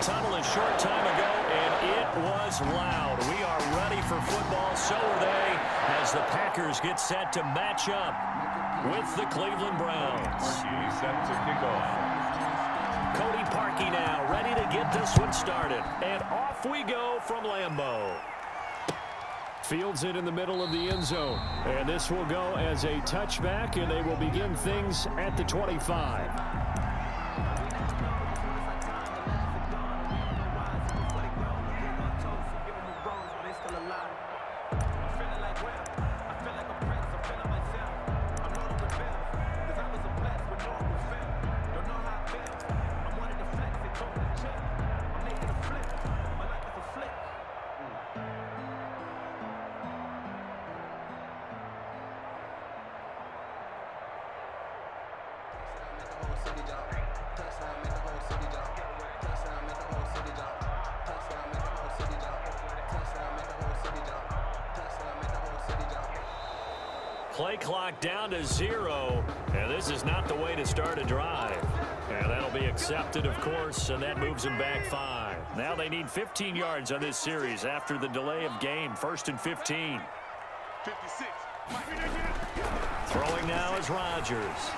tunnel a short time ago, and it was loud. We are ready for football. So are they, as the Packers get set to match up with the Cleveland Browns. He's set to kick off. Cody Parkey now ready to get this one started. And off we go from Lambeau. Fields it in the middle of the end zone. And this will go as a touchback, and they will begin things at the 25. Play clock down to 0, and this is not the way to start a drive. And that'll be accepted, of course, and that moves them back 5. Now they need 15 yards on this series after the delay of game. 1st and 15. 56. Throwing now is Rodgers.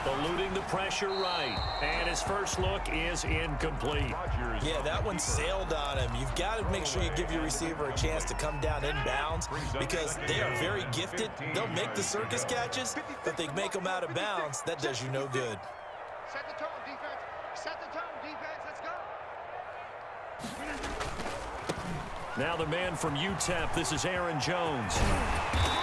Eluding the pressure right. And his first look is incomplete. Yeah, that one sailed on him. You've got to make sure you give your receiver a chance to come down inbounds because they are very gifted. They'll make the circus catches, but they make them out of bounds. That does you no good. Set the tone, defense. Set the tone, defense. Let's go. Now the man from UTEP, this is Aaron Jones.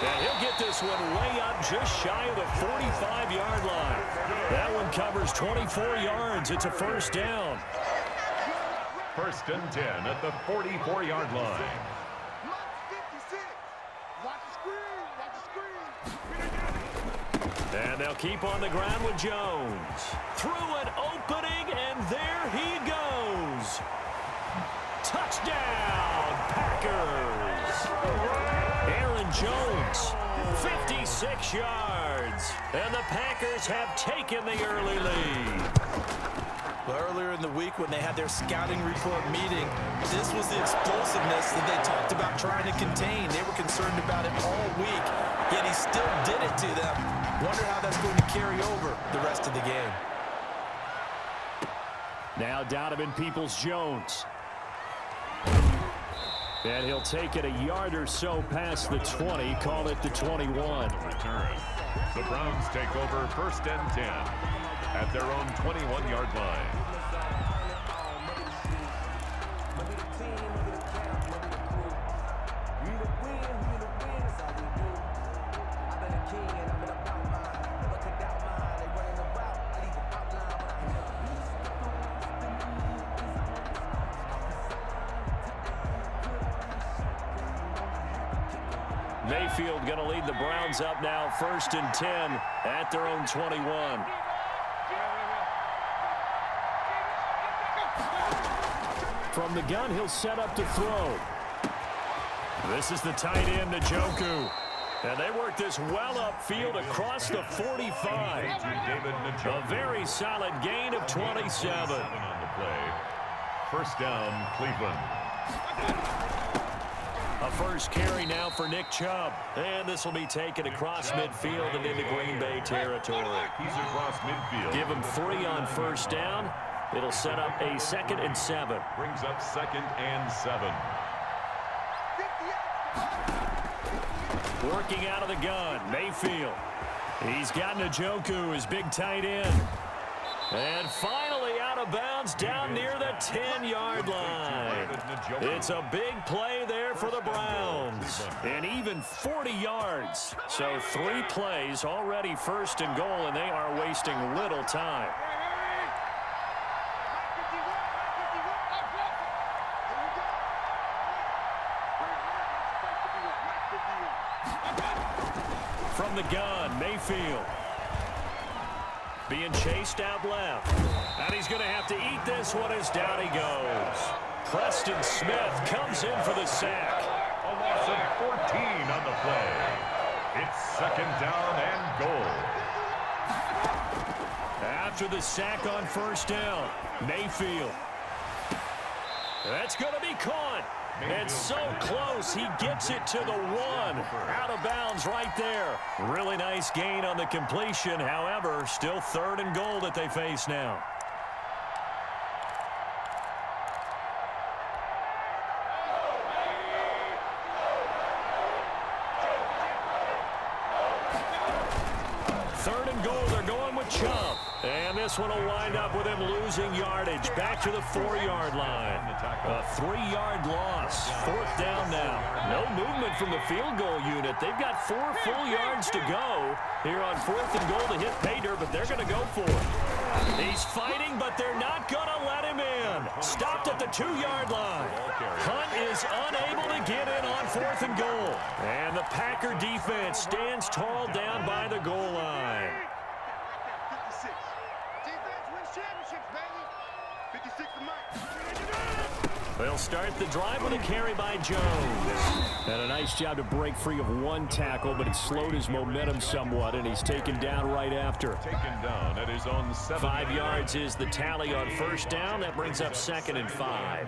And he'll get this one way up just shy of the 45-yard line. That one covers 24 yards. It's a first down. 1st and 10 at the 44-yard line. And they'll keep on the ground with Jones. Through an opening, and there he goes. Touchdown, Packers. Aaron Jones, 56 yards. And the Packers have taken the early lead. Well, earlier in the week when they had their scouting report meeting, this was the explosiveness that they talked about trying to contain. They were concerned about it all week, yet he still did it to them. Wonder how that's going to carry over the rest of the game. Now Donovan Peoples-Jones. And he'll take it a yard or so past the 20, call it the 21. Return. The Browns take over 1st and 10 at their own 21-yard line. Mayfield going to lead the Browns up now, 1st and 10 at their own 21. From the gun, he'll set up to throw. This is the tight end, Njoku. And they work this well upfield across the 45. A very solid gain of 27. On the play. 1st down, Cleveland. A first carry now for Nick Chubb. And this will be taken across midfield and into Green Bay territory. He's across midfield. Give him 3 on 1st down. It'll set up a 2nd and 7. Brings up 2nd and 7. Working out of the gun, Mayfield. He's got Njoku, his big tight end. And finally out of bounds down near the 10-yard line. It's a big play there for the Browns. And even 40 yards. So 3 plays already 1st and goal, and they are wasting little time. From the gun, Mayfield. Being chased out left. And he's going to have to eat this one as down he goes. Preston Smith comes in for the sack. A loss of 14 on the play. It's 2nd down and goal. After the sack on 1st down, Mayfield. That's going to be caught. It's so close. He gets it to the 1. Out of bounds right there. Really nice gain on the completion. However, still 3rd and goal that they face now. Chump. And this one will wind up with him losing yardage. Back to the 4-yard line. A 3-yard loss. 4th down now. No movement from the field goal unit. They've got 4 full yards to go here on 4th and goal to hit pay dirt, but they're going to go for it. He's fighting, but they're not going to let him in. Stopped at the 2-yard line. Hunt is unable to get in on 4th and goal. And the Packer defense stands tall down by the goal line. They'll start the drive with a carry by Jones. And a nice job to break free of 1 tackle, but it slowed his momentum somewhat, and he's taken down right after. Taken down at his own 7. 5 yards is the tally on 1st down. That brings up 2nd and 5.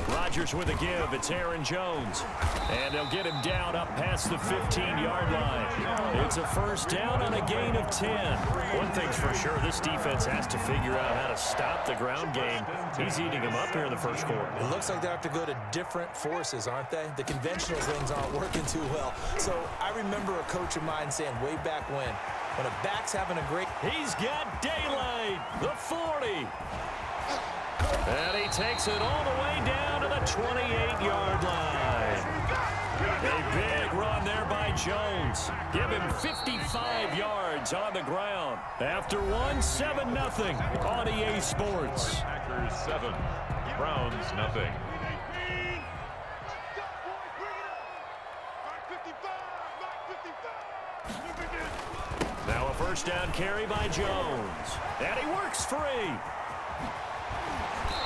Rodgers with a give. It's Aaron Jones. And they'll get him down up past the 15-yard line. It's a 1st down on a gain of 10. One thing's for sure, this defense has to figure out how to stop the ground game. He's eating them up here in the 1st quarter. It looks like they have to go to different forces, aren't they? The conventional things aren't working too well. So I remember a coach of mine saying way back when a back's having a great... He's got daylight. The 40. And he takes it all the way down to the 28-yard line. A big run there by Jones. Give him 55 yards on the ground. After 7-0 on EA Sports. Packers 7, Browns nothing. Now a 1st down carry by Jones. And he works free.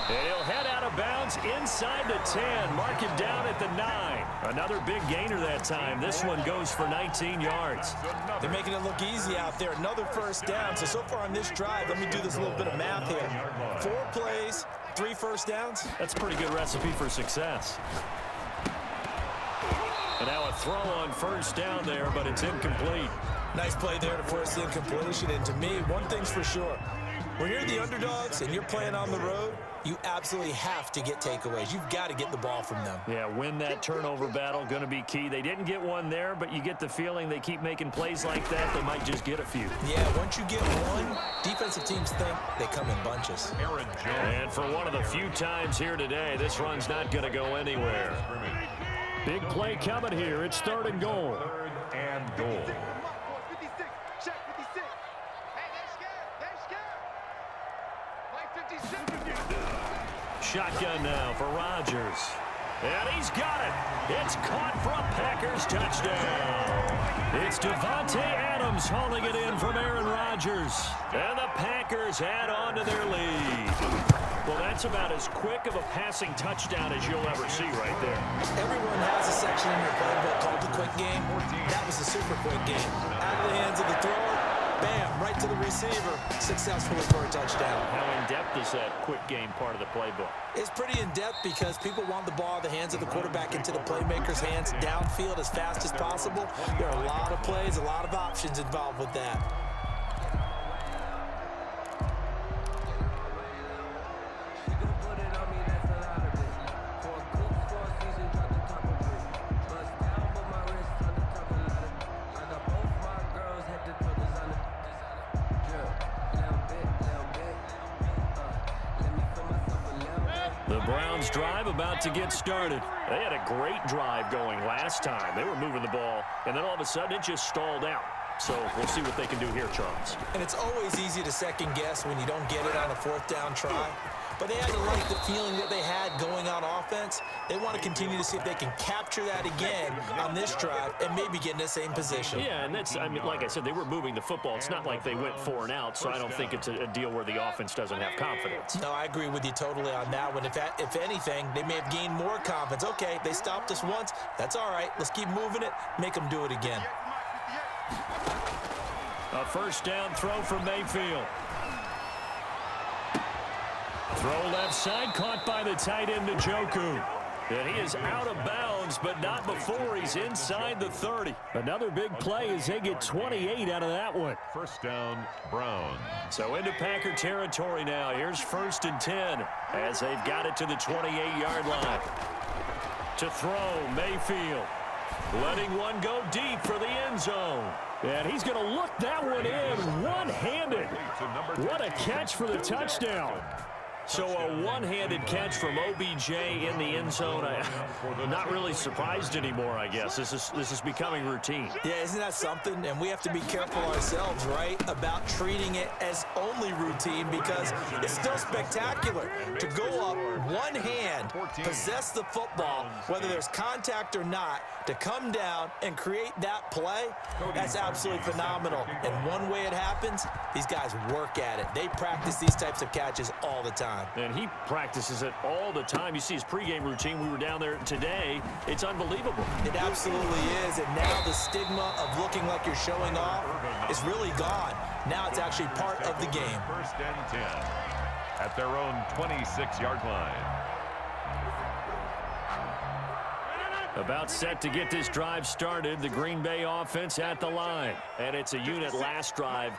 And he'll head out of bounds inside the 10. Mark him down at the 9. Another big gainer that time. This one goes for 19 yards. They're making it look easy out there. Another 1st down. So far on this drive, let me do this little bit of math here. 4 plays, 3 1st downs. That's a pretty good recipe for success. And now a throw on 1st down there, but it's incomplete. Nice play there to force the incompletion. And to me, one thing's for sure. When you're the underdogs and you're playing on the road, you absolutely have to get takeaways. You've got to get the ball from them. Yeah, win that turnover battle, going to be key. They didn't get one there, but you get the feeling they keep making plays like that, they might just get a few. Yeah, once you get one, defensive teams think they come in bunches. Aaron Jones. And for one of the few times here today, this run's not going to go anywhere. Big play coming here. It's 3rd and goal. 3rd and goal. Shotgun now for Rodgers. And he's got it. It's caught for a Packers touchdown. It's Devontae Adams hauling it in from Aaron Rodgers. And the Packers add on to their lead. Well, that's about as quick of a passing touchdown as you'll ever see right there. Everyone has a section in their playbook called the quick game. That was the super quick game. Out of the hands of the thrower, bam, right to the receiver, successfully for a touchdown. How in-depth is that quick game part of the playbook? It's pretty in-depth because people want the ball in the hands of the quarterback into the playmaker's hands downfield as fast as possible. There are a lot of plays, a lot of options involved with that. Browns drive about to get started. They had a great drive going last time. They were moving the ball, and then all of a sudden it just stalled out. So we'll see what they can do here, Charles. And it's always easy to second guess when you don't get it on a 4th down try. But they had to like the feeling that they had going on offense. They want to continue to see if they can capture that again on this drive and maybe get in the same position. Yeah, and that's, I mean, like I said, they were moving the football. It's not like they went 4 and out, so I don't think it's a deal where the offense doesn't have confidence. No, I agree with you totally on that one. If anything, they may have gained more confidence. Okay, they stopped us once. That's all right. Let's keep moving it. Make them do it again. A 1st down throw for Mayfield. Throw left side, caught by the tight end, Njoku. And he is out of bounds, but not before he's inside the 30. Another big play as they get 28 out of that one. First down, Browns. So into Packer territory now. Here's 1st and 10 as they've got it to the 28-yard line. To throw, Mayfield. Letting one go deep for the end zone. And he's going to look that one in one-handed. What a catch for the touchdown. So a one-handed catch from OBJ in the end zone. I'm not really surprised anymore, I guess. This is becoming routine. Yeah, isn't that something? And we have to be careful ourselves, right, about treating it as only routine because it's still spectacular. To go up one hand, possess the football, whether there's contact or not, to come down and create that play, that's absolutely phenomenal. And one way it happens, these guys work at it. They practice these types of catches all the time. And he practices it all the time. You see his pregame routine. We were down there today. It's unbelievable. It absolutely is. And now the stigma of looking like you're showing off is really gone. Now it's actually part of the game. 1st and 10 at their own 26-yard line. About set to get this drive started, the Green Bay offense at the line. And it's a unit last drive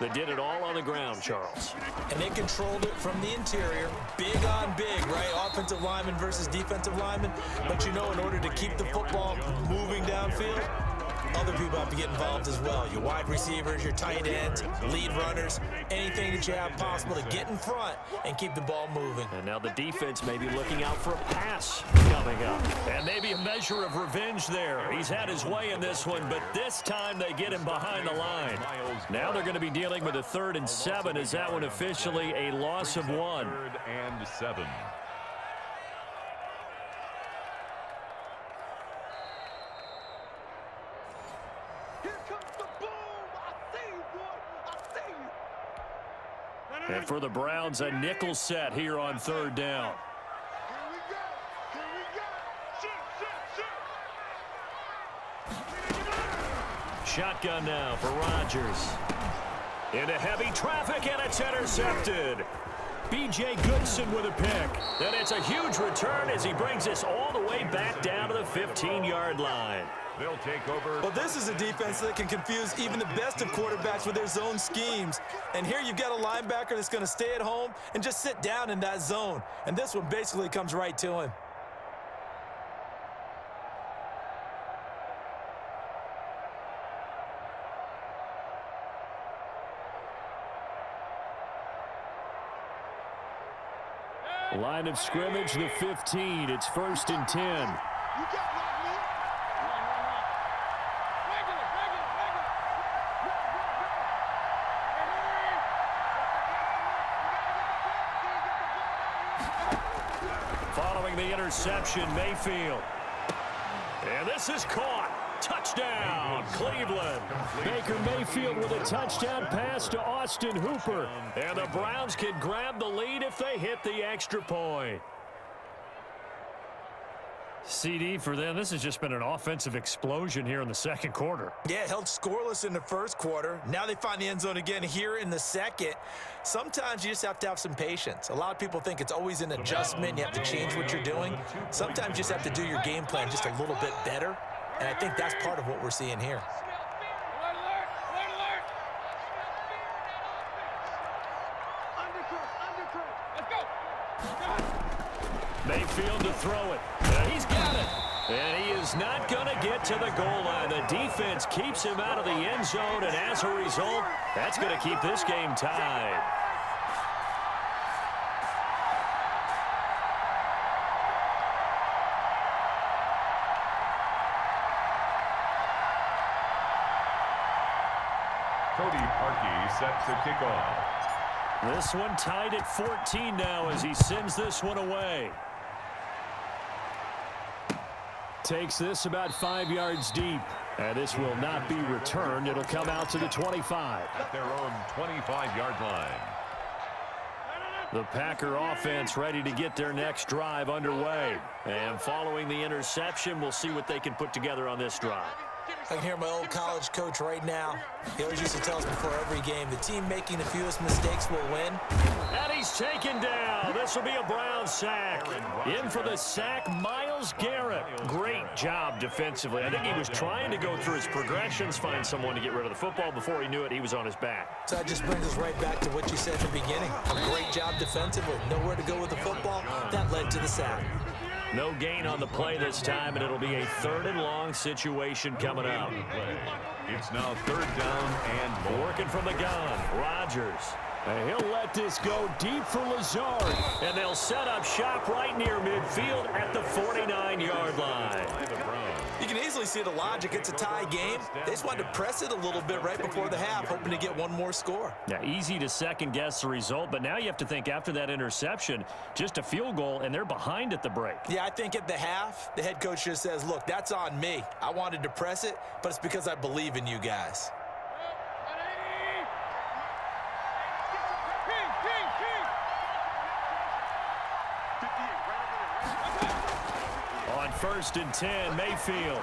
that did it all on the ground, Charles. And they controlled it from the interior. Big on big, right? Offensive lineman versus defensive lineman. But you know, in order to keep the football moving downfield, other people have to get involved as well. Your wide receivers, your tight ends, lead runners, anything that you have possible to get in front and keep the ball moving. And now the defense may be looking out for a pass coming up. And maybe a measure of revenge there. He's had his way in this one, but this time they get him behind the line. Now they're going to be dealing with a 3rd and 7. Is that one officially a loss of 1? 3rd and 7. And for the Browns, a nickel set here on 3rd down. Shotgun now for Rodgers. Into heavy traffic, and it's intercepted. B.J. Goodson with a pick. And it's a huge return as he brings us all the way back down to the 15-yard line. They'll take over. Well, this is a defense that can confuse even the best of quarterbacks with their zone schemes. And here you've got a linebacker that's going to stay at home and just sit down in that zone. And this one basically comes right to him. Line of scrimmage, the 15. It's 1st and 10. Following the interception, Mayfield. And this is caught. Touchdown, Cleveland. Baker Mayfield with a touchdown pass to Austin Hooper. And the Browns can grab the lead if they hit the extra point. CD for them, this has just been an offensive explosion here in the 2nd quarter. Yeah, held scoreless in the 1st quarter. Now they find the end zone again here in the 2nd. Sometimes you just have to have some patience. A lot of people think it's always an adjustment. You have to change what you're doing. Sometimes you just have to do your game plan just a little bit better. And I think that's part of what we're seeing here. Mayfield to throw it. And he's got it. And he is not going to get to the goal line. The defense keeps him out of the end zone, and as a result, that's going to keep this game tied. Cody Parkey set to kick off. This one tied at 14 now as he sends this one away. Takes this about 5 yards deep. And this will not be returned. It'll come out to the 25. At their own 25-yard line. The Packer offense ready to get their next drive underway. And following the interception, we'll see what they can put together on this drive. I can hear my old college coach right now. He always used to tell us before every game, the team making the fewest mistakes will win. And he he's taken down. This will be a Brown sack. In for the sack, Myles Garrett. Great job defensively. I think he was trying to go through his progressions, find someone to get rid of the football. Before he knew it, he was on his back. So that just brings us right back to what you said at the beginning. A great job defensively. Nowhere to go with the football. That led to the sack. No gain on the play this time, and it'll be a 3rd and long situation coming up. It's now 3rd down and more. Working from the gun, Rodgers. And he'll let this go deep for Lazard. And they'll set up shop right near midfield at the 49-yard line. You can easily see the logic. It's a tie game. They just wanted to press it a little bit right before the half, hoping to get one more score. Yeah, easy to second-guess the result, but now you have to think after that interception, just a field goal, and they're behind at the break. Yeah, I think at the half, the head coach just says, look, that's on me. I wanted to press it, but it's because I believe in you guys. On 1st and 10, Mayfield.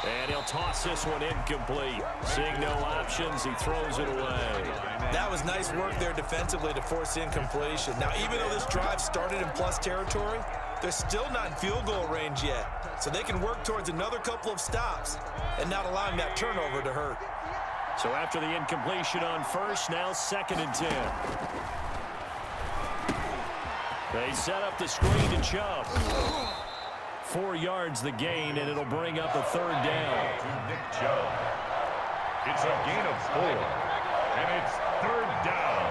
And he'll toss this one incomplete. Seeing no options, he throws it away. That was nice work there defensively to force incompletion. Now, even though this drive started in plus territory, they're still not in field goal range yet. So they can work towards another couple of stops and not allowing that turnover to hurt. So after the incompletion on 1st, now 2nd and 10. They set up the screen to Chubb. 4 yards the gain, and it'll bring up a 3rd down. Nick Chubb. It's a gain of 4, and it's 3rd down.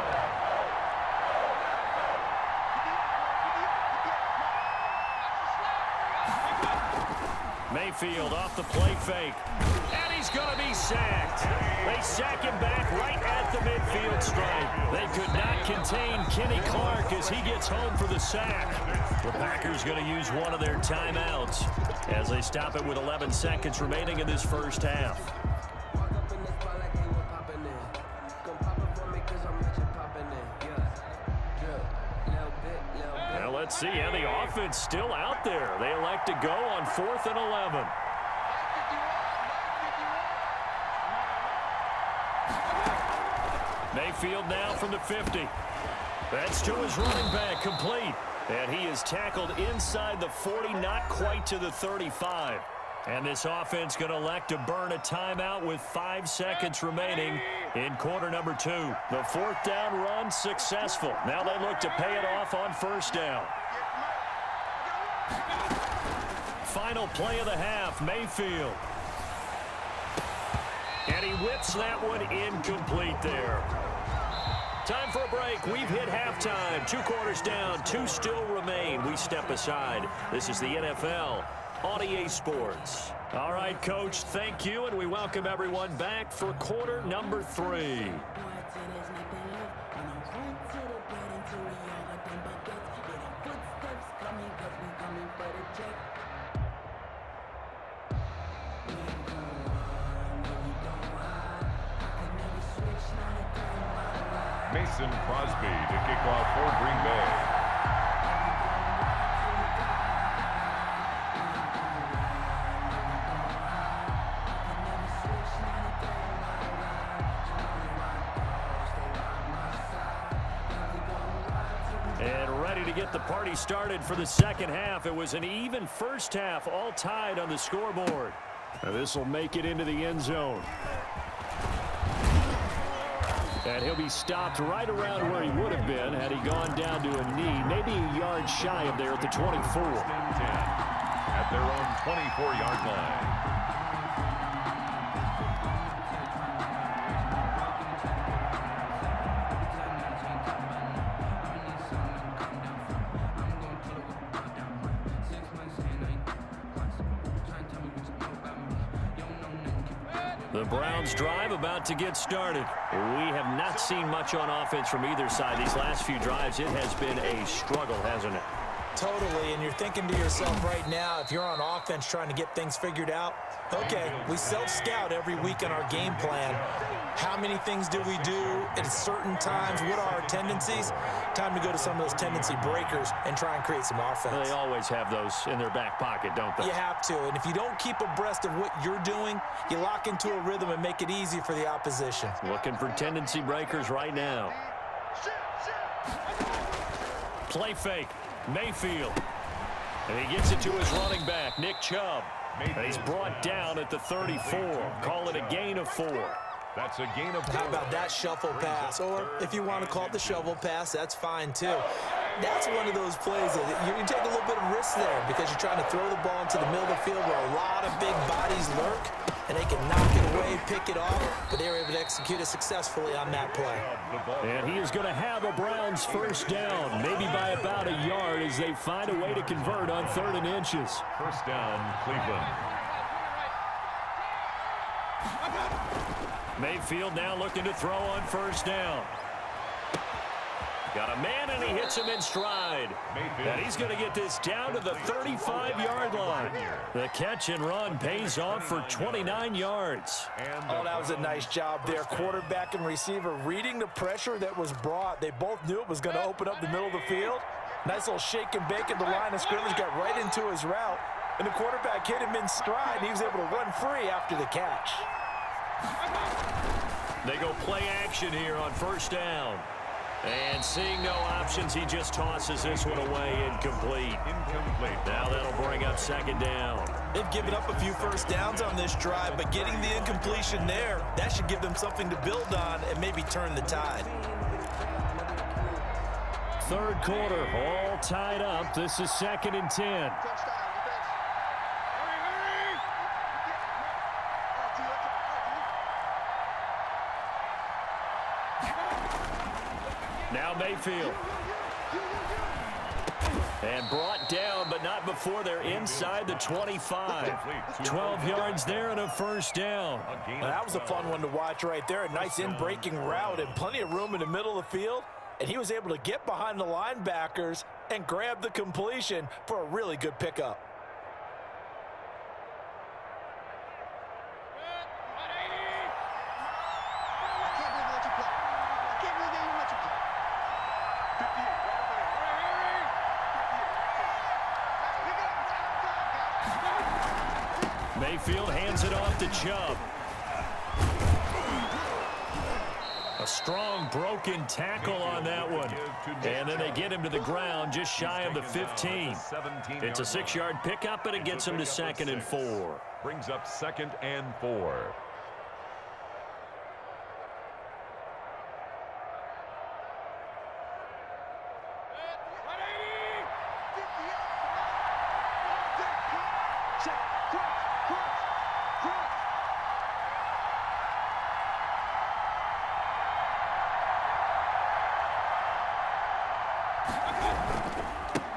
Mayfield off the play fake. And he's going to be sacked. They sack him back right at the midfield stripe. They could not contain Kenny Clark as he gets home for the sack. The Packers going to use one of their timeouts as they stop it with 11 seconds remaining in this first half. Well, let's see. Yeah, the offense still out there. They elect to go on 4th and 11. Mayfield now from the 50. That's to his running back, complete. And he is tackled inside the 40, not quite to the 35. And this offense going to elect to burn a timeout with 5 seconds remaining in quarter number 2. The 4th down run successful. Now they look to pay it off on 1st down. Final play of the half, Mayfield. And he whips that one incomplete there. Time for a break. We've hit halftime. 2 quarters down, 2 still remain. We step aside. This is the NFL on EA Sports. All right, Coach, thank you, and we welcome everyone back for quarter number 3. Mason Crosby to kick off for Green Bay. And ready to get the party started for the second half. It was an even first half, all tied on the scoreboard. This will make it into the end zone. And he'll be stopped right around where he would have been had he gone down to a knee, maybe a yard shy of there at the 24. At their own 24-yard line. The Browns drive about to get started. We have not seen much on offense from either side. These last few drives, it has been a struggle, hasn't it? Totally, and you're thinking to yourself right now, if you're on offense trying to get things figured out, okay, we self-scout every week on our game plan. How many things do we do at certain times? What are our tendencies? Time to go to some of those tendency breakers and try and create some offense. They always have those in their back pocket, don't they? You have to, and if you don't keep abreast of what you're doing, you lock into a rhythm and make it easy for the opposition. Looking for tendency breakers right now. Play fake. Mayfield. And he gets it to his running back, Nick Chubb. And he's brought down at the 34. Call it a gain of 4. That's a gain of 4. How about that shuffle pass? Or if you want to call it the shovel pass, that's fine too. That's one of those plays that you take a little bit of risk there because you're trying to throw the ball into the middle of the field where a lot of big bodies lurk, and they can knock it away, pick it off, but they were able to execute it successfully on that play. And he is going to have a Browns first down, maybe by about a yard as they find a way to convert on 3rd and inches. First down, Cleveland. Mayfield now looking to throw on first down. Got a man, and he hits him in stride. And he's going to get this down to the 35-yard line. The catch and run pays off for 29 yards. Oh, that was a nice job there. Quarterback and receiver reading the pressure that was brought. They both knew it was going to open up the middle of the field. Nice little shake and bake at the line of scrimmage, got right into his route. And the quarterback hit him in stride, and he was able to run free after the catch. They go play action here on first down. And seeing no options, he just tosses this one away, incomplete. Now that'll bring up 2nd down. They've given up a few first downs on this drive, but getting the incompletion there, that should give them something to build on and maybe turn the tide. 3rd quarter, all tied up. This is 2nd and 10. Now Mayfield. And brought down, but not before they're inside the 25. 12 yards there and a first down. Well, that was a fun one to watch right there. A nice in-breaking route and plenty of room in the middle of the field. And he was able to get behind the linebackers and grab the completion for a really good pickup. Mayfield hands it off to Chubb. A strong broken tackle on that one. And then they get him to the ground just shy of the 15. It's a 6-yard pickup, and it gets him to 2nd and 4. Brings up 2nd and 4.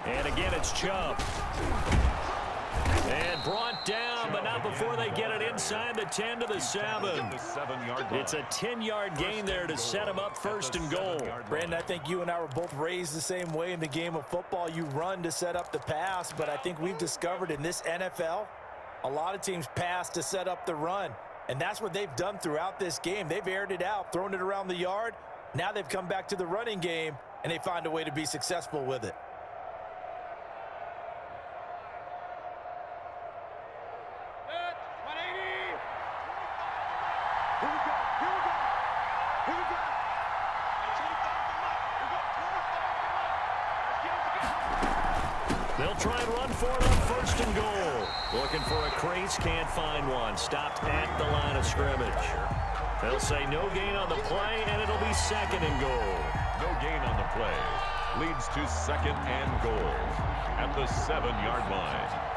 And again, it's Chubb. And brought down, but not before they get it inside the 10 to the 7. It's a 10-yard gain there to set them up 1st and goal. Brandon, I think you and I were both raised the same way in the game of football. You run to set up the pass, but I think we've discovered in this NFL, a lot of teams pass to set up the run. And that's what they've done throughout this game. They've aired it out, thrown it around the yard. Now they've come back to the running game, and they find a way to be successful with it. They'll try and run for it on 1st and goal. Looking for a crease, can't find one. Stopped at the line of scrimmage. They'll say no gain on the play, and it'll be 2nd and goal. No gain on the play. Leads to 2nd and goal at the 7-yard line.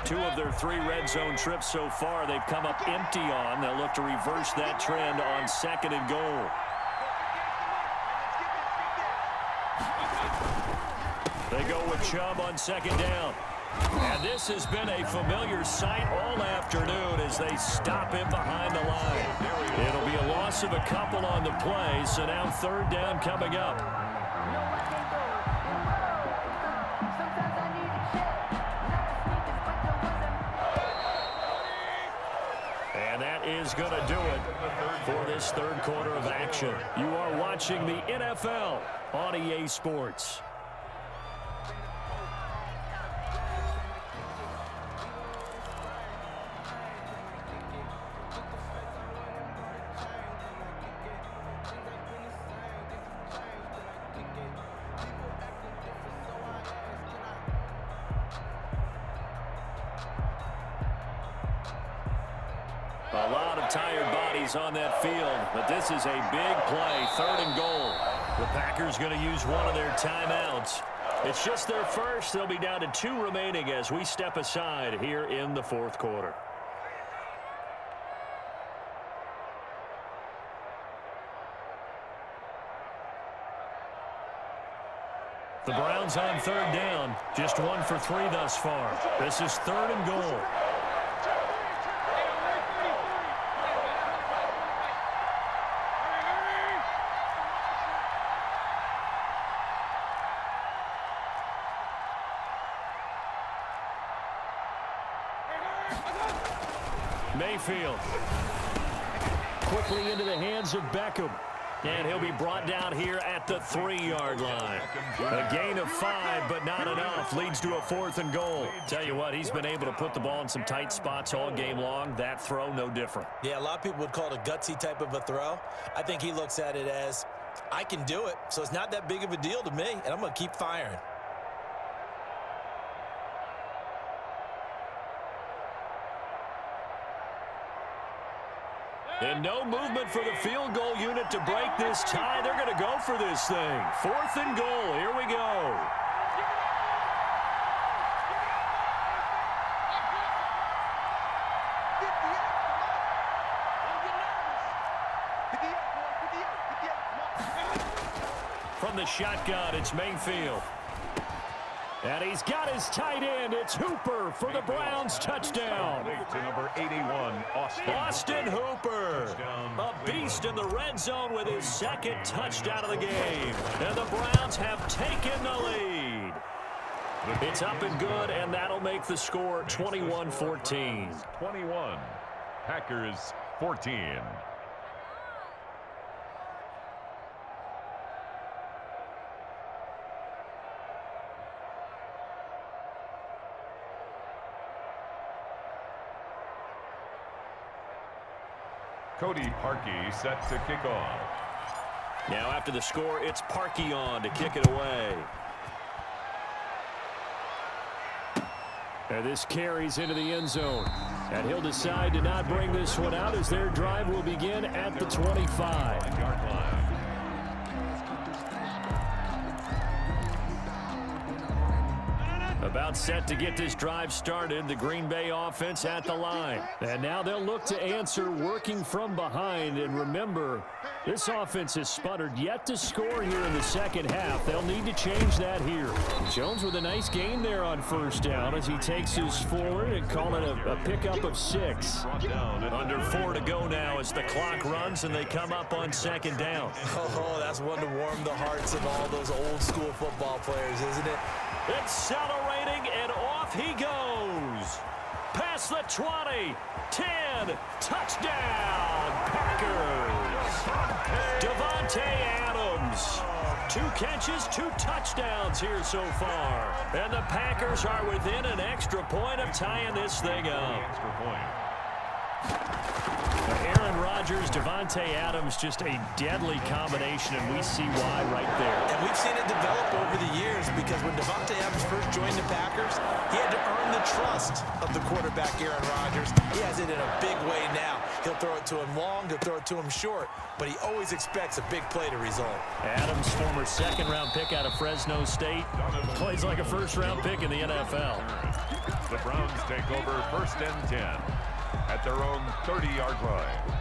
Two of their 3 red zone trips so far, they've come up empty on. They'll look to reverse that trend on 2nd and goal. They go with Chubb on 2nd down. And this has been a familiar sight all afternoon as they stop him behind the line. It'll be a loss of a couple on the play, so now 3rd down coming up. And that is going to do it for this 3rd quarter of action. You are watching the NFL on EA Sports. A lot of tired bodies on that field, but this is a big play, 3rd and goal. The Packers going to use one of their timeouts. It's just their first. They'll be down to 2 remaining as we step aside here in the 4th quarter. The Browns on 3rd down, just 1 for 3 thus far. This is 3rd and goal. Mayfield quickly into the hands of Beckham. And he'll be brought down here at the 3-yard line. A gain of 5, but not enough. Leads to a 4th and goal. Tell you what, he's been able to put the ball in some tight spots all game long. That throw, no different. Yeah, a lot of people would call it a gutsy type of a throw. I think he looks at it as, I can do it, so it's not that big of a deal to me, and I'm going to keep firing. And no movement for the field goal unit to break this tie. They're going to go for this thing. 4th and goal. Here we go. From the shotgun, it's Mayfield. And he's got his tight end. It's Hooper for the Browns touchdown. To number 81, Austin Hooper, a beast in the red zone with his 2nd touchdown of the game. And the Browns have taken the lead. It's up and good, and that'll make the score 21-14. 21, Packers 14. Cody Parkey set to kick off. Now after the score, it's Parkey on to kick it away. And this carries into the end zone. And he'll decide to not bring this one out as their drive will begin at the 25-yard line. About set to get this drive started, the Green Bay offense at the line. And now they'll look to answer working from behind. And remember, this offense has sputtered yet to score here in the 2nd half. They'll need to change that here. Jones with a nice gain there on 1st down as he takes us forward and call it a pickup of 6. Under 4 to go now as the clock runs and they come up on 2nd down. Oh, that's one to warm the hearts of all those old school football players, isn't it? Accelerating, and off he goes. Past the 20, 10, touchdown, Packers. Davante Adams. 2 catches, 2 touchdowns here so far. And the Packers are within an extra point of tying this thing up. Extra point. Aaron Rodgers, Davante Adams, just a deadly combination, and we see why right there. And we've seen it develop over the years because when Davante Adams first joined the Packers, he had to earn the trust of the quarterback, Aaron Rodgers. He has it in a big way now. He'll throw it to him long, he'll throw it to him short, but he always expects a big play to result. Adams, former 2nd-round pick out of Fresno State, plays like a 1st-round pick in the NFL. The Browns take over 1st and 10 at their own 30-yard line.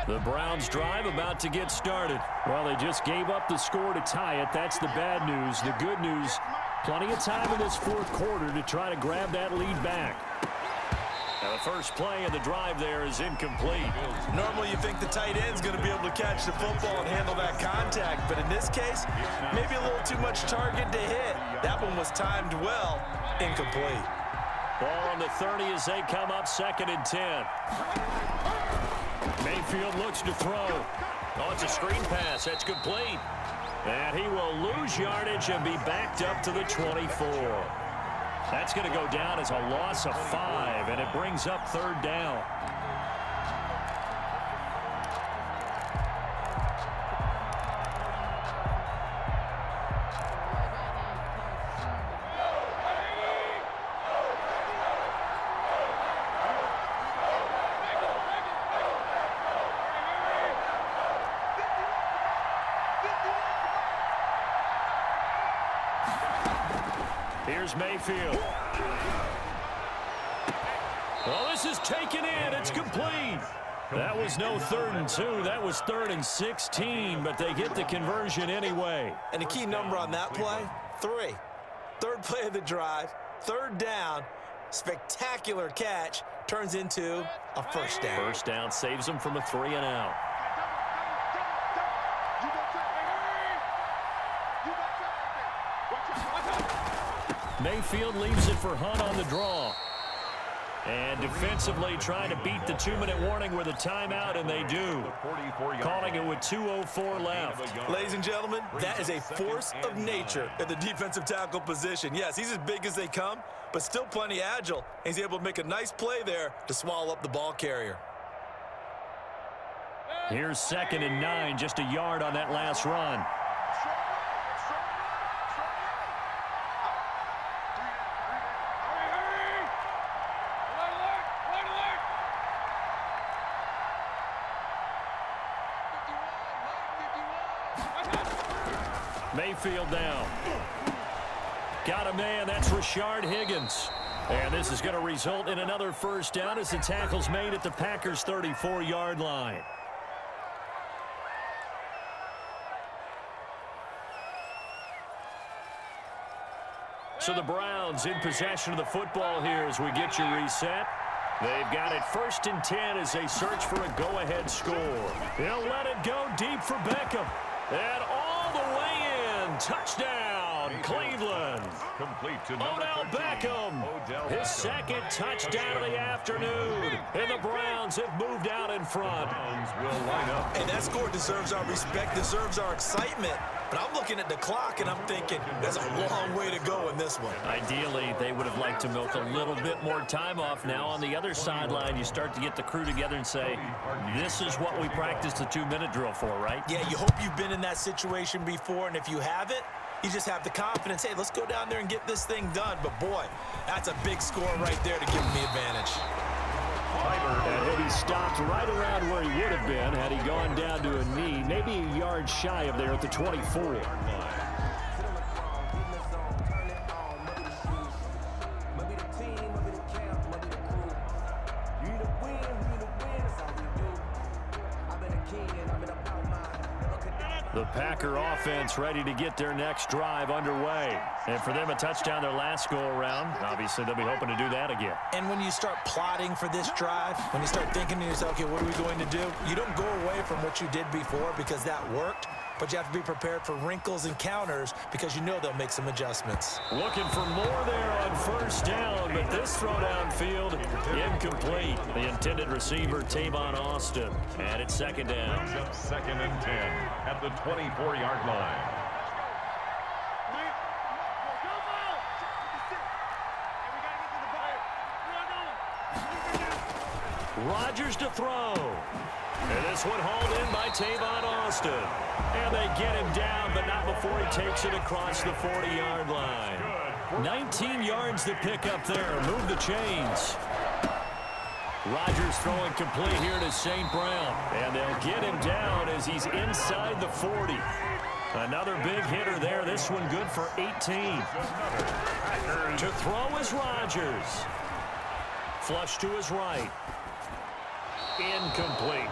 The Browns drive about to get started. Well, they just gave up the score to tie it. That's the bad news. The good news, plenty of time in this 4th quarter to try to grab that lead back. Now the first play of the drive there is incomplete. Normally you think the tight end's going to be able to catch the football and handle that contact, but in this case, maybe a little too much target to hit. That one was timed well, incomplete. Ball on the 30 as they come up 2nd and 10. Mayfield looks to throw. Oh, it's a screen pass. That's complete. And he will lose yardage and be backed up to the 24. That's going to go down as a loss of 5, and it brings up 3rd down. Here's Mayfield. Well, this is taken in. It's complete. That was no 3rd and 2. That was 3rd and 16, but they get the conversion anyway. And the key number on that play, 3. 3rd play of the drive, 3rd down, spectacular catch, turns into a 1st down. 1st down saves them from a 3 and out. Mayfield leaves it for Hunt on the draw. And defensively trying to beat the 2-minute warning with a timeout, and they do. Calling it with 2:04 left. Ladies and gentlemen, that is a force of nature at the defensive tackle position. Yes, he's as big as they come, but still plenty agile. He's able to make a nice play there to swallow up the ball carrier. Here's 2nd and 9, just a yard on that last run. Mayfield down. Got a man. That's Rashard Higgins. And this is going to result in another 1st down as the tackle's made at the Packers' 34-yard line. So the Browns in possession of the football here as we get you reset. They've got it 1st and 10 as they search for a go-ahead score. They'll let it go deep for Beckham. And all the way in. Touchdown, Cleveland. Complete to Odell Beckham. His 2nd touchdown of the afternoon. And the Browns have moved out in front. Browns will line up. And that score deserves our respect, deserves our excitement. But I'm looking at the clock, and I'm thinking, there's a long way to go in this one. Ideally, they would have liked to milk a little bit more time off. Now, on the other sideline, you start to get the crew together and say, this is what we practiced the 2-minute drill for, right? Yeah, you hope you've been in that situation before, and if you haven't, you just have the confidence, hey, let's go down there and get this thing done. But, boy, that's a big score right there to give them the advantage. And he stopped right around where he would have been had he gone down to a knee, maybe a yard shy of there at the 24. The Packer offense ready to get their next drive underway. And for them, a touchdown their last go-around. Obviously, they'll be hoping to do that again. And when you start plotting for this drive, when you start thinking to yourself, okay, what are we going to do? You don't go away from what you did before because that worked, but you have to be prepared for wrinkles and counters because you know they'll make some adjustments. Looking for more there on 1st down, but this throw downfield incomplete. The intended receiver, Tavon Austin, and it's 2nd down. Just 2nd and 10 at the 24-yard line. Rodgers to throw. And this one hauled in by Tavon Austin. And they get him down, but not before he takes it across the 40-yard line. 19 yards to pick up there. Move the chains. Rodgers throwing complete here to St. Brown. And they'll get him down as he's inside the 40. Another big hitter there. This one good for 18. To throw is Rodgers. Flush to his right. Incomplete.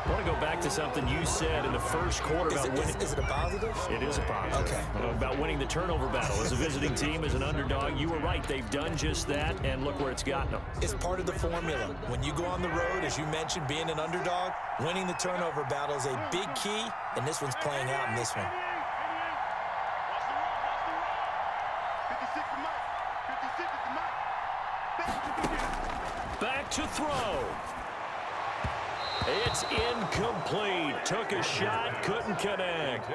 I want to go back to something you said in the first quarter about winning. Is it a positive? It is a positive. Okay. About winning the turnover battle. As a visiting team, as an underdog, you were right. They've done just that, and look where it's gotten them. It's part of the formula. When you go on the road, as you mentioned, being an underdog, winning the turnover battle is a big key, and this one's playing out in this one. Back to throw. It's incomplete. Took a shot, couldn't connect.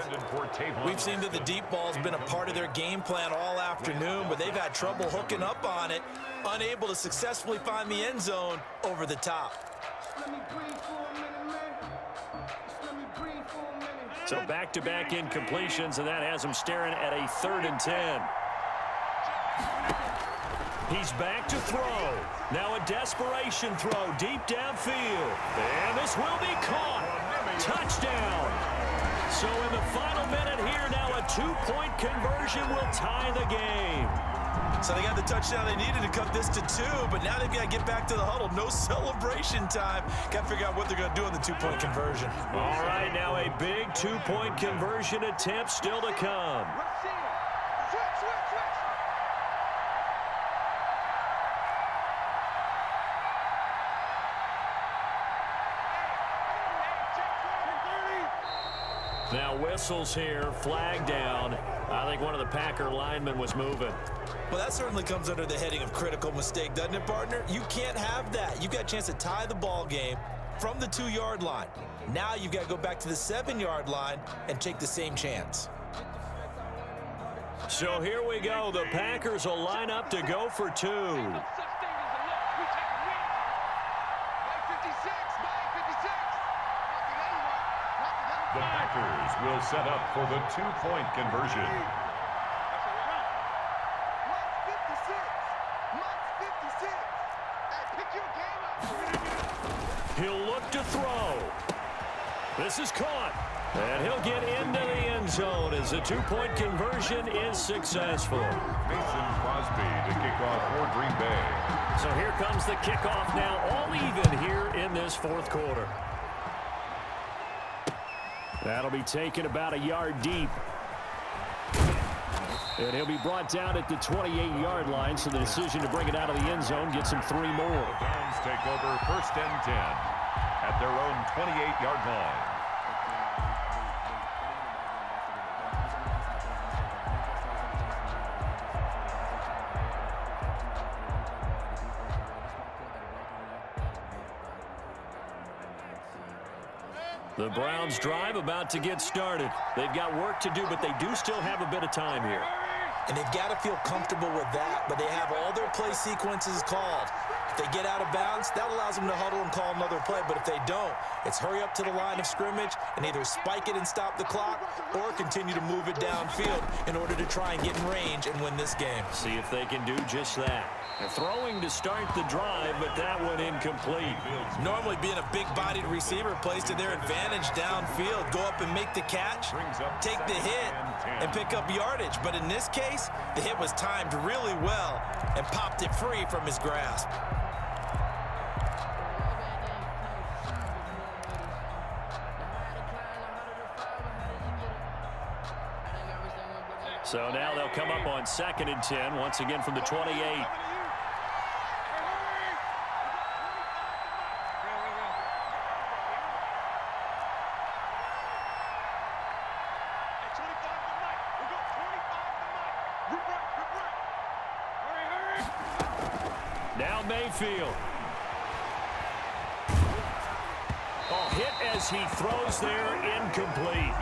We've seen that the deep ball's been a part of their game plan all afternoon, but they've had trouble hooking up on it, unable to successfully find the end zone over the top. So back-to-back incompletions, and that has him staring at a 3rd and 10. He's back to throw. Now a desperation throw deep downfield. And this will be caught. Touchdown. So in the final minute here, now a 2-point conversion will tie the game. So they got the touchdown they needed to cut this to 2, but now they've got to get back to the huddle. No celebration time. Got to figure out what they're going to do on the 2-point conversion. All right, now a big 2-point conversion attempt still to come. Now whistles here, flag down. I think one of the Packer linemen was moving. Well, that certainly comes under the heading of critical mistake, doesn't it, partner? You can't have that. You've got a chance to tie the ball game from the 2-yard line. Now you've got to go back to the 7-yard line and take the same chance. So here we go. The Packers will line up to go for 2. The Packers will set up for the 2-point conversion. He'll look to throw. This is caught. And he'll get into the end zone as the 2-point conversion is successful. Mason Crosby to kick off for Green Bay. So here comes the kickoff now, all even here in this 4th quarter. That'll be taken about a yard deep. And he'll be brought down at the 28-yard line, so the decision to bring it out of the end zone gets him 3 more. The Browns take over 1st and 10 at their own 28-yard line. The Browns drive about to get started. They've got work to do, but they do still have a bit of time here. And they've got to feel comfortable with that, but they have all their play sequences called. If they get out of bounds, that allows them to huddle and call another play. But if they don't, it's hurry up to the line of scrimmage and either spike it and stop the clock or continue to move it downfield in order to try and get in range and win this game. See if they can do just that. They're throwing to start the drive, but that one incomplete. Normally being a big-bodied receiver plays to their advantage downfield. Go up and make the catch, take the hit, and pick up yardage. But in this case, the hit was timed really well and popped it free from his grasp. So now they'll come up on 2nd and 10, once again from the 28. Now Mayfield. Hit as he throws there, incomplete.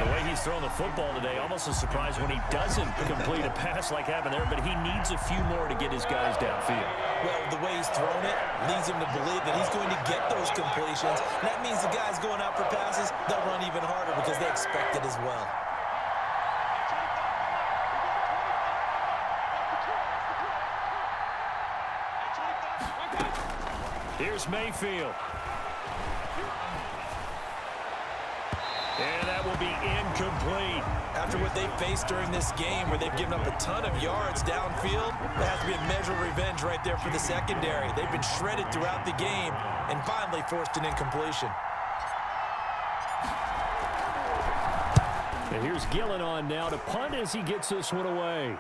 The way he's throwing the football today, almost a surprise when he doesn't complete a pass like happened there, but he needs a few more to get his guys downfield. Well, the way he's thrown it leads him to believe that he's going to get those completions. And that means the guys going out for passes, they'll run even harder because they expect it as well. Here's Mayfield. And that will be incomplete. After what they faced during this game where they've given up a ton of yards downfield, there has to be a measure of revenge right there for the secondary. They've been shredded throughout the game and finally forced an incompletion. And here's Gillen on now to punt as he gets this one away.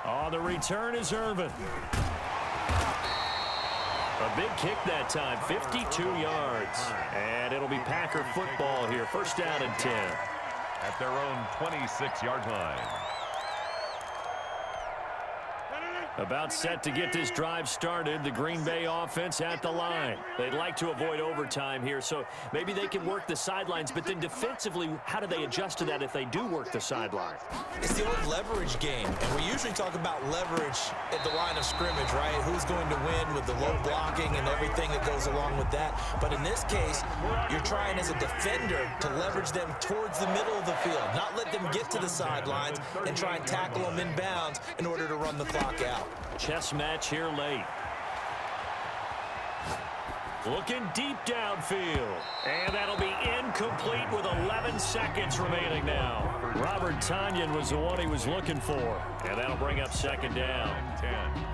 Oh, the return is Irvin. A big kick that time, 52 yards. And it'll be Packer football here, 1st down and 10. At their own 26-yard line. About set to get this drive started. The Green Bay offense at the line. They'd like to avoid overtime here, so maybe they can work the sidelines, but then defensively, how do they adjust to that if they do work the sideline? It's the old leverage game, and we usually talk about leverage at the line of scrimmage, right? Who's going to win with the low blocking and everything that goes along with that. But in this case, you're trying as a defender to leverage them towards the middle of the field, not let them get to the sidelines and try and tackle them inbounds in order to run the clock out. Chess match here late. Looking deep downfield. And that'll be incomplete with 11 seconds remaining now. Robert Tonyan was the one he was looking for. And that'll bring up second down. 10.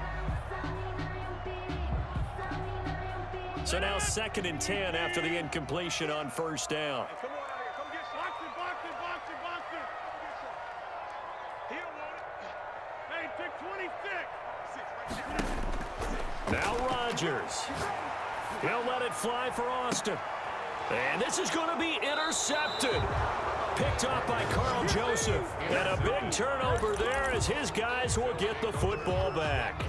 So now 2nd and 10 after the incompletion on first down. Come on, come get box it. Here, hey, pick 26. Now Rodgers. He'll let it fly for Austin. And this is going to be intercepted. Picked up by Carl Joseph. And a big turnover there as his guys will get the football back.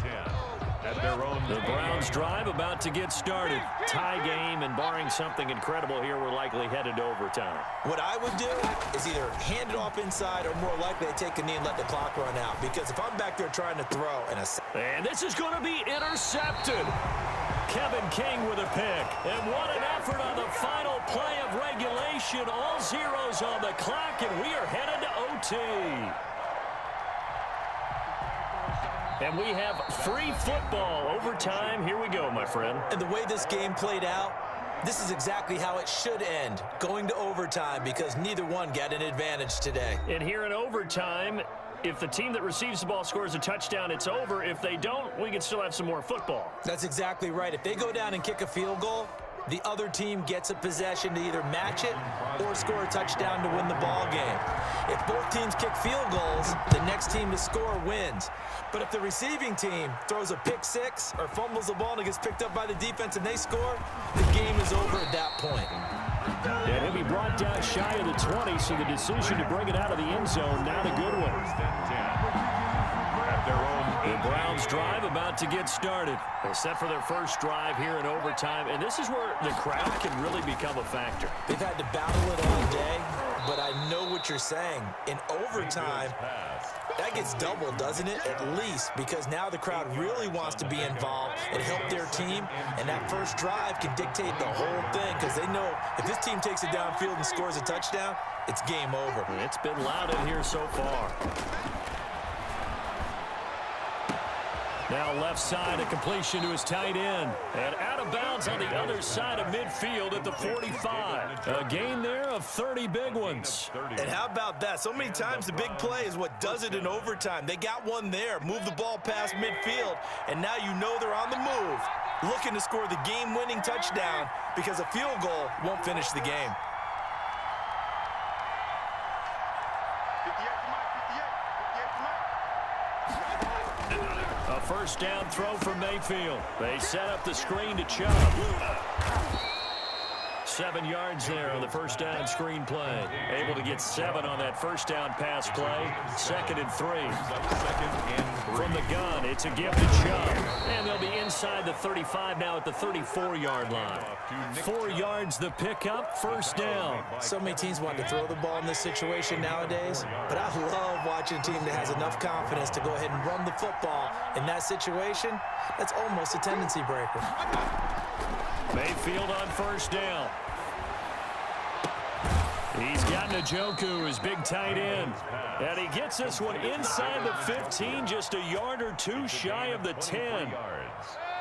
At their own The Browns drive about to get started. Tie game, and barring something incredible here, we're likely headed to overtime. What I would do is either hand it off inside or more likely to take a knee and let the clock run out. Because if I'm back there trying to throw And this is going to be intercepted. Kevin King with a pick. And what an effort on the final play of regulation. All zeros on the clock, and we are headed to OT. And we have free football. Overtime. Here we go, my friend. And the way this game played out, this is exactly how it should end, going to overtime, because neither one got an advantage today. And here in overtime, if the team that receives the ball scores a touchdown, it's over. If they don't, we can still have some more football. That's exactly right. If they go down and kick a field goal, the other team gets a possession to either match it or score a touchdown to win the ball game. If both teams kick field goals, the next team to score wins. But if the receiving team throws a pick six or fumbles the ball and it gets picked up by the defense and they score, the game is over at that point. And he'll be brought down shy of the 20, so the decision to bring it out of the end zone, not a good one. At their own The Browns drive about to get started. They're set for their first drive here in overtime, and this is where the crowd can really become a factor. They've had to battle it all day, but I know what you're saying. In overtime, that gets doubled, doesn't it? At least, because now the crowd really wants to be involved and help their team, and that first drive can dictate the whole thing, because they know if this team takes it downfield and scores a touchdown, it's game over. It's been loud in here so far. Now left side, a completion to his tight end. And out of bounds on the other side of midfield at the 45. A gain there of 30 big ones. And how about that? So many times the big play is what does it in overtime. They got one there, move the ball past midfield, and now you know they're on the move, looking to score the game-winning touchdown because a field goal won't finish the game. 58 A first down throw from Mayfield. They set up the screen to Chubb. 7 yards there on the first down screen play. Able to get 7 on that first down pass play. 2nd and 3. From the gun, it's a give to Chubb. And they'll be inside the 35 now at the 34-yard line. 4 yards the pickup, first down. So many teams want to throw the ball in this situation nowadays, but I love watching a team that has enough confidence to go ahead and run the football. In that situation, that's almost a tendency breaker. Mayfield on first down. He's got Njoku, his big tight end. And he gets this one inside the 15, just a yard or two shy of the 10.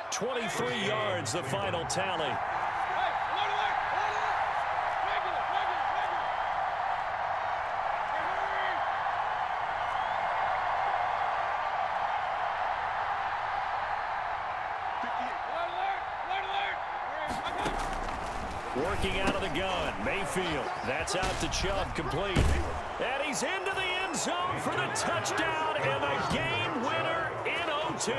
23 yards, the final tally. Working out of the gun, Mayfield. That's out to Chubb, complete. And he's into the end zone for the touchdown and the game winner in OT.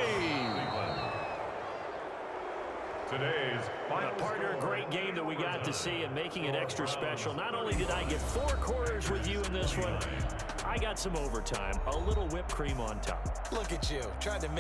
Today's final Partner, a great game that we got to see, and making it extra special. Not only did I get 4 quarters with you in this one, I got some overtime, a little whipped cream on top. Look at you, trying to make